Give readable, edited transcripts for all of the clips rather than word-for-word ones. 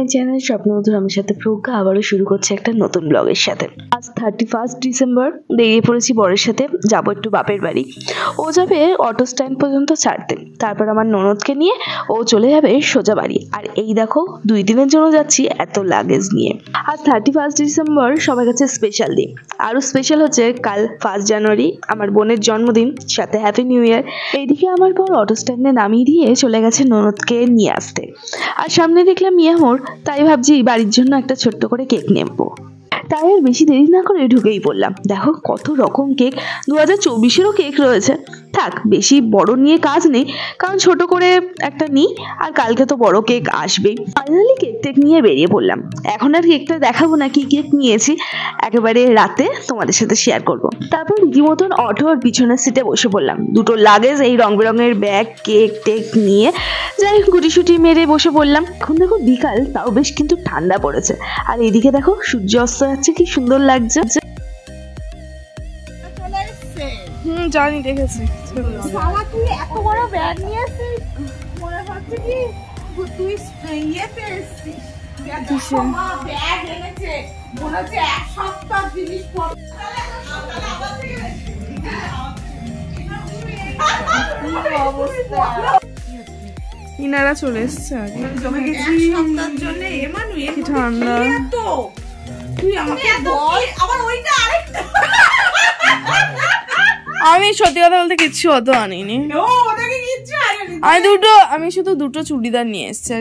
My channel স্বপ্নবধূর আমার সাথে প্রজ্ঞা আবারও শুরু করছে একটা নতুন ব্লগের সাথে। আজ 31 ডিসেম্বর বেরিয়ে পড়েছি বরের সাথে, যাবো একটু বাপের বাড়ি। ও যাবে অটো স্ট্যান্ড পর্যন্ত ছাড়তে, তারপর আমার ননদকে নিয়ে ও চলে যাবে সোজা বাড়ি। আর এই দেখো 2 দিনের জন্য যাচ্ছি এত লাগেজ নিয়ে। আজ 31 ডিসেম্বর সবার কাছে স্পেশাল দিন, আরও স্পেশাল হচ্ছে কাল 1 জানুয়ারি আমার বোনের জন্মদিন, সাথে হ্যাপি নিউ ইয়ার। এইদিকে আমার বর অটো স্ট্যান্ডে নামিয়ে দিয়ে চলে গেছে ননদকে নিয়ে আসতে। আর সামনে দেখলাম মিয়ামোর, তাই ভাবছি বাড়ির জন্য একটা ছোট্ট করে কেক নেবো। তাই আর বেশি দেরি না করে ঢুকেই পড়লাম। দেখো কত রকম কেক, 2024-এরও কেক রয়েছে। থাক, বেশি বড় নিয়ে কাজ নেই, কারণ ছোট করে একটা নিই, আর কালকে তো বড় কেক আসবেই। ফাইনালি কেক টেক নিয়ে বেরিয়ে পড়লাম। এখন আর কেকটা দেখাবো না কি কেক নিয়েছি, একেবারে রাতে তোমাদের সাথে শেয়ার করব। তারপর রীতিমতন অটোর পিছনের সিটে বসে পড়লাম। দুটো লাগেজ, এই রং বেরঙের ব্যাগ, কেক টেক নিয়ে যাই গুটিসুটি মেরে বসে পড়লাম। এখন দেখো বিকাল, তাও বেশ কিন্তু ঠান্ডা পড়েছে। আর এইদিকে দেখো সূর্য অস্ত যাচ্ছে, কি সুন্দর লাগছে। জানি, দেখেছি। সালা তুই এত বড় ব্যাগ নিয়ে আসিস, মনে হচ্ছে কি তুই ইয়েতে এসেছিস। ব্যাগ এনেছে, মনে হচ্ছে এক সপ্তাহ জিনিস ইনারা চলে এসছে আগে। কি ঠান্ডা। তুই আমাকে বল, আবার ওইটা আরেকটা। আমি সত্যি কথা বলতে কিচ্ছু অত আনিনি। আমি শুধু দুটো চুড়িদার নিয়ে এসেছি।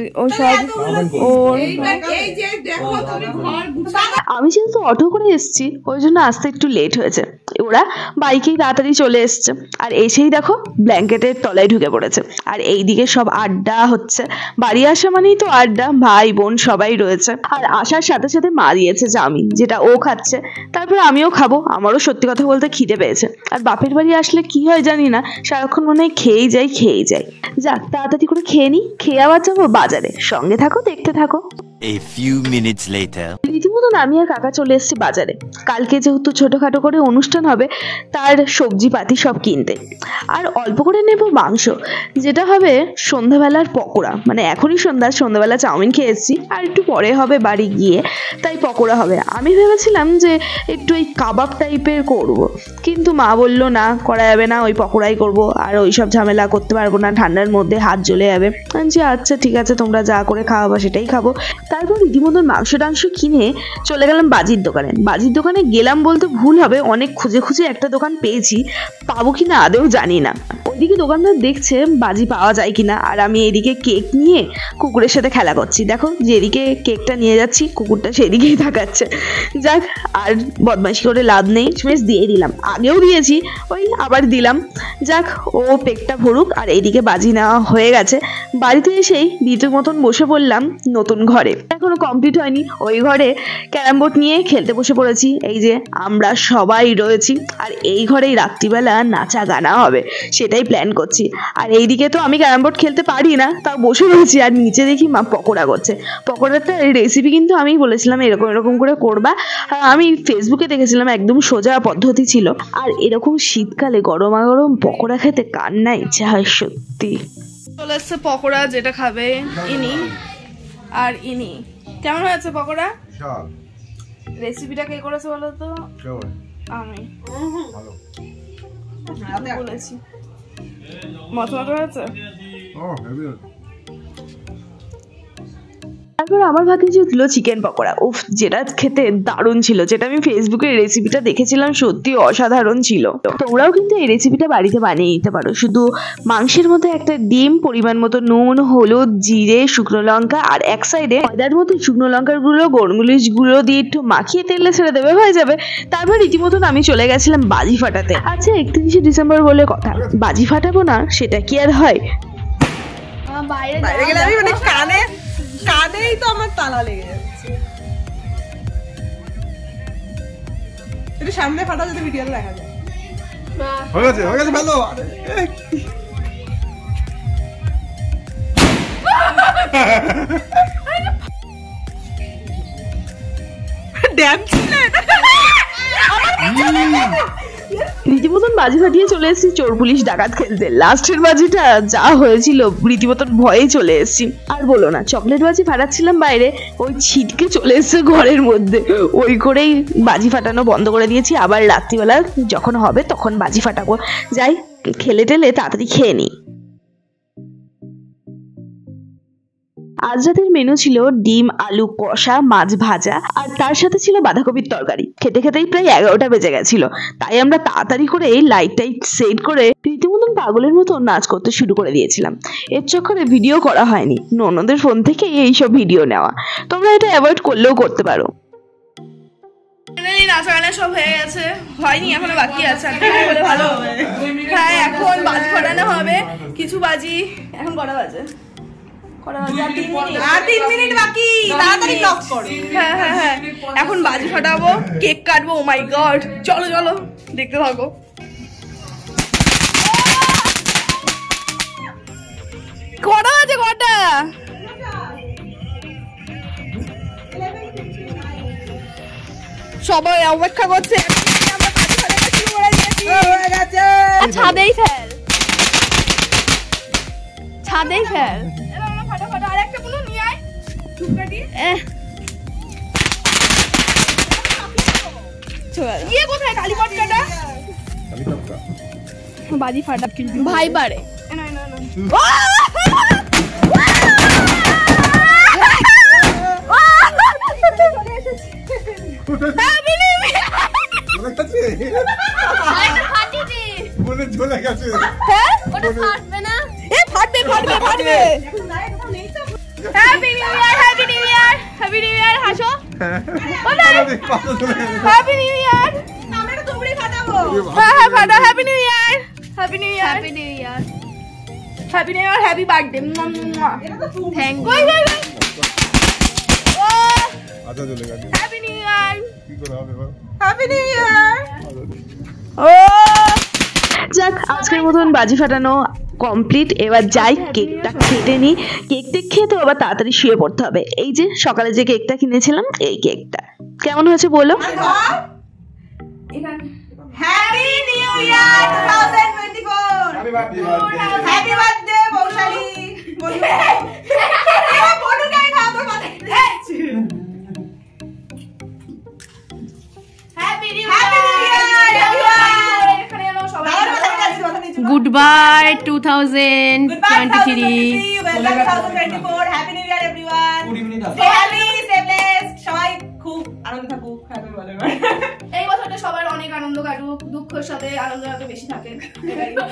আমি যেহেতু অটো করে এসেছি, ওই জন্য আসতে একটু লেট হয়েছে। ওরা বাইকেই তাড়াতাড়ি চলে এসছে, আর এসেই দেখো ব্ল্যাঙ্কেটের তলায় ঢুকে পড়েছে। আর এইদিকে সব আড্ডা হচ্ছে। বাড়ি আসা মানেই তো আড্ডা, ভাই বোন সবাই রয়েছে। আর আসার সাথে সাথে মা দিয়েছে চাউমিন, যেটা ও খাচ্ছে, তারপর আমিও খাবো। আমারও সত্যি কথা বলতে খিদে পেয়েছে। আর বাপের বাড়ি আসলে কি হয় জানি না, সারাক্ষণ মনে হয় খেয়েই যাই। যাক, তাড়াতাড়ি করে খেয়ে নি, খেয়ে আবার যাবো বাজারে। সঙ্গে থাকো, দেখতে থাকো। A few minutes later. রীতিমতন আমি আর কাকা চলে এসেছি বাজারে। কালকে যেহেতু ছোটখাটো করে অনুষ্ঠান হবে, তার সবজি পাতি সব কিনতে। আর অল্প করে নেব মাংস, যেটা হবে সন্ধ্যাবেলার পকোড়া। মানে এখনই সন্ধ্যাবেলা চাউমিন খেয়ে এসেছি, আর একটু পরে হবে বাড়ি গিয়ে, তাই পকোড়া হবে। আমি ভেবেছিলাম যে একটু এই কাবাব টাইপের করব, কিন্তু মা বললো না, করা যাবে না, ওই পকোড়াই করব। আর ওই সব ঝামেলা করতে পারবো না, ঠান্ডার মধ্যে হাত জ্বলে যাবে। যে আচ্ছা ঠিক আছে, তোমরা যা করে খাওয়াবা সেটাই খাবো। তারপর রীতিমতন মাংস টাংস কিনে চলে গেলাম বাজির দোকানে। বাজির দোকানে গেলাম বলতে ভুল হবে, অনেক খুঁজে একটা দোকান পেয়েছি, পাবো কিনা আদেও জানি না। ওইদিকে দোকানদার দেখছে বাজি পাওয়া যায় কিনা, আর আমি এদিকে কেক নিয়ে কুকুরের সাথে খেলা করছি। দেখো যেদিকে কেকটা নিয়ে যাচ্ছি, কুকুরটা সেদিকেই তাকাচ্ছে। যাক, আর বদমাইশি করে লাভ নেই, বেশ দিয়ে দিলাম। আগেও দিয়েছি, ওই আবার দিলাম। যাক, ও পেকটা ভরুক। আর এইদিকে বাজি নেওয়া হয়ে গেছে। বাড়িতে এসেই দ্বিতীয় মতন বসে পড়লাম নতুন ঘরে। এখনো কমপ্লিট হয়নি, ওই ঘরে ক্যারাম বোর্ড নিয়ে খেলতে বসে পড়েছি। এই যে আমরা সবাই রয়েছি, আর এই ঘরেই রাত্রিবেলা নাচা গানা হবে, সেটাই প্ল্যান করছি। আর এইদিকে তো আমি ক্যারাম বোর্ড খেলতে পারি না, তাও বসে রয়েছি। আর নিচে দেখি মা পকোড়া করছে। পকোড়াটা রেসিপি কিন্তু আমি বলেছিলাম এরকম করে করবা, আমি ফেসবুকে দেখেছিলাম, একদম সোজা পদ্ধতি ছিল। আর এরকম শীতকালে গরমাগরম পকোড়া খেতে কার না ইচ্ছা হয় সত্যি। চলে এসছে পকোড়া, যেটা খাবে ইনি। আর ইনি কেমন হয়েছে পকোড়া? রেসিপিটা কে করেছে বলো তো? আমি বলেছি। মতো হয়েছে। তারপর আমার ভাগে ছিল চিকেন পকোড়া। উফ, যেটা খেতে দারুণ ছিল, যেটা আমি ফেসবুকে রেসিপিটা দেখেছিলাম, সত্যি অসাধারণ ছিল। তোমরাও কিন্তু এই রেসিপিটা বাড়িতে বানিয়ে নিতে পারো। শুধু মাংসের মধ্যে একটা ডিম, পরিমাণ মতো নুন, হলুদ, জিরে, শুকনো লঙ্কা, আর এক সাইডে ময়দার মধ্যে শুকনো লঙ্কার গুঁড়ো, গোলমরিচ গুঁড়ো দিয়ে একটু মাখিয়ে তেলে ছেড়ে দেবে, হয়ে যাবে। তারপর রীতিমতন আমি চলে গেছিলাম বাজি ফাটাতে। আচ্ছা, 31 ডিসেম্বর বলে কথা, বাজি ফাটাবো না সেটা কি আর হয়? বাইরে গেলে আমি মানে কানেই তো আমার তালা লেগে যাচ্ছে। একটু সামনে ফাটা যদি ভিডিওতে দেখা যায়। হয়ে গেছে ভালো। রীতিমতন বাজি ফাটিয়ে চলে এসেছি চোর পুলিশ ডাকাত খেলতে। লাস্টের বাজিটা যা হয়েছিল রীতিমতন ভয়ে চলে এসেছি। আর বলো না, চকলেট বাজি ফাটাচ্ছিলাম বাইরে, ওই ছিটকে চলে এসেছে ঘরের মধ্যে। ওই করেই বাজি ফাটানো বন্ধ করে দিয়েছি। আবার রাত্রিবেলা যখন হবে তখন বাজি ফাটাবো। যাই খেলে টেলে তাড়াতাড়ি খেয়ে নিই। আজ রাতের মেনু ছিল ডিম আলু কষা, মাছ ভাজা, আর তার সাথে ছিল বাঁধাকপির তরকারি। খেতে খেতেই প্রায় 11টা বেজে গেছিল। তাই আমরা তাড়াতাড়ি করে লাইট টাইট সেট করে রীতিমতন পাগলের মতো নাচ করতে শুরু করে দিয়েছিলাম। এর চক্করে ভিডিও করা হয়নি, ননদের ফোন থেকে এইসব ভিডিও নেওয়া। তোমরা এটা অ্যাভয়েড করলেও করতে পারো। নাচা গানা সব হয়ে গেছে, হয়নি এখনো বাকি আছে। ভালো হবে। হ্যাঁ এখন বাজি ফাটানো হবে। কিছু বাজি এখন কটা বাজে? এখন বাজি ফাটাবো, কেক কাটবো। ও মাই গড, চলো চলো দেখতে থাকো। কটা বাজে? কটা? সবাই অপেক্ষা করছে। ছাদেই ফেল, ছাদেই ফেল। বাজি ফাটা ভাই বাড়ে। Happy New Year, Happy New Year, Happy New Year, হাসো। Happy New Year, আমরা তো তোমরাই ফাটাবো। হ্যাঁ ফাটা। Happy New Year, Happy New Year, Happy New Year, Happy New Year, Happy Birthday. এটা তো তুমি। Thank you. আচ্ছা চলে গেছে। Happy New Year, কি করে হবে? Happy New Year. যাক, আজকের মতন বাজি ফাটানো কমপ্লিট। এবার যাই কেকটা কেটে নিই। কেকটা খেয়ে তো আবার তাড়াতাড়ি শুয়ে পড়তে হবে। এই যে সকালে যে কেকটা কিনেছিলাম, এই কেকটা কেমন হয়েছে বলো? Happy new year 2024। Happy birthday Boishali. বনুকাই খাও তো মানে। Happy new year. Goodbye 2023. Welcome 2024. Happy New Year everyone. Stay happy, stay blessed. সবাই খুব আনন্দ থাকুক। হ্যাপি বলে। এই বছরটা সবার অনেক আনন্দ কাটুক, দুঃখের সাথে আনন্দ যাতে বেশি থাকে।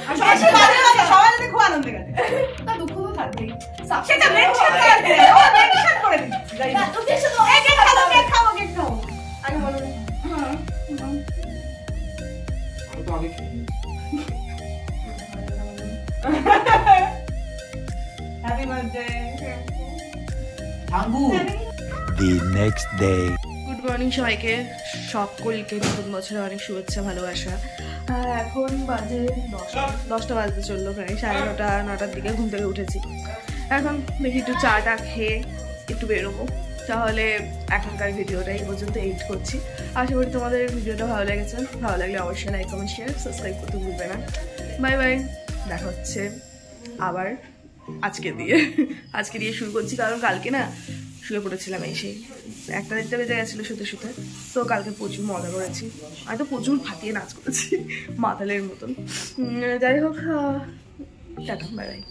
আর সবাই যাতে খুব আনন্দে কাটে। তা দুঃখ তো থাকবেই। সেটা মেনশন করতে। ও মেনশন করে দিচ্ছি। না দুঃখের সাথে কেক খাও, কেক খাও, কেক খাও। আগে বলো। হ্যাঁ। আমি তো আগে খেয়ে Happy birthday. The next day. Good morning সবাইকে, সকলকে নতুন বছরের অনেক শুভেচ্ছা ভালোবাসা। এখন বাজে 10টা বাজতে চললো, প্রায় 9:30 9টার দিকে ঘুম থেকে উঠেছি। এখন দেখি একটু চাটা খেয়ে একটু বেরোবো। তাহলে এখনকার ভিডিওটা এই পর্যন্ত এডিট করছি। আশা করি তোমাদের ভিডিওটা ভালো লেগেছে। ভালো লাগলে অবশ্যই লাইক কমেন্ট শেয়ার সাবস্ক্রাইব করতে ভুলবে না। বাই বাই, দেখা হচ্ছে আবার আজকে দিয়ে শুরু করছি। কারণ কালকে না শুয়ে পড়েছিলাম, এসে 1টা বেজে গেছিলো শুতে শুতে। তো কালকে প্রচুর মজা করেছি, আমি তো প্রচুর ফাটিয়ে নাচ করেছি মাতালের মতন। যাই হোক, টাটা, বাই বাই।